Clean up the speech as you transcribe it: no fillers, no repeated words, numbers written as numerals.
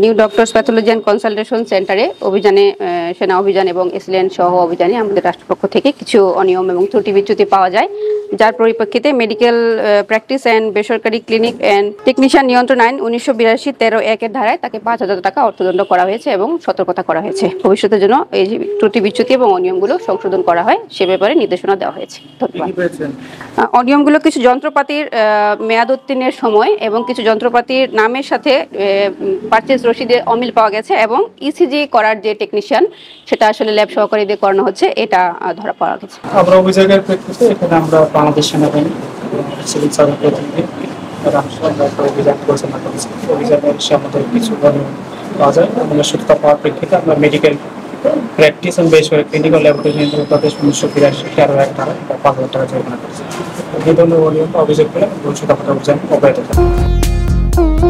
New doctors pathology and consultation সেন্টারে অভিযানে সেনা অভিযান এবং এসিলেন্ট সহ অভিযানে আমাদের রাষ্ট্রপক্ষ থেকে কিছু অনিয়ম এবং ত্রুটি বিচ্যুতি পাওয়া যায়, যার পরিপ্রেক্ষিতে মেডিকেল প্র্যাকটিস অ্যান্ড বেসরকারি ক্লিনিক অ্যান্ড টেকনিশিয়ান নিয়ন্ত্রণ আইন 1982 13-1 ধারায় তাকে 5,000 টাকা অর্থদণ্ড করা হয়েছে এবং সতর্কতা করা হয়েছে। ভবিষ্যতের জন্য এই ত্রুটি বিচ্যুতি এবং অনিয়মগুলো সংশোধন করা হয় সে ব্যাপারে নির্দেশনা দেওয়া হয়েছে। ধন্যবাদ। অনিয়মগুলো কিছু যন্ত্রপাতির মেয়াদ উত্তীর্ণের সময় এবং কিছু যন্ত্রপাতির নামের সাথে পারচেজ রসিদে অমিল পাওয়া গেছে এবং ইসিজি করার যে টেকনিশিয়ান সেটা আসলে ল্যাব সহকারী দিয়ে করানো হচ্ছে, এটা ধরা পড়া গেছে। আমরা অভিযোগের প্রেক্ষিতে এখানে আমরা বাংলাদেশ সেনাবাহিনী সিভিল সার্জন প্রতিনিধি অভিযান পরিচালনা করেছি। অভিযানের এসে আমাদের কিছু পাওয়া যায়। আমরা সত্যতা পাওয়ার প্রেক্ষিতে আমরা মেডিকেল প্র্যাকটিস এবং বেসরকারি ক্লিনিক্যাল ল্যাবরেটরি নিয়ন্ত্রণ প্রদেশ 1982 13-1 ধারায় 5,000 টাকা জরিমানা করেছে। এই ধরনের অভিযোগ করে ভবিষ্যৎ অভিযান অব্যাহত থাকবে।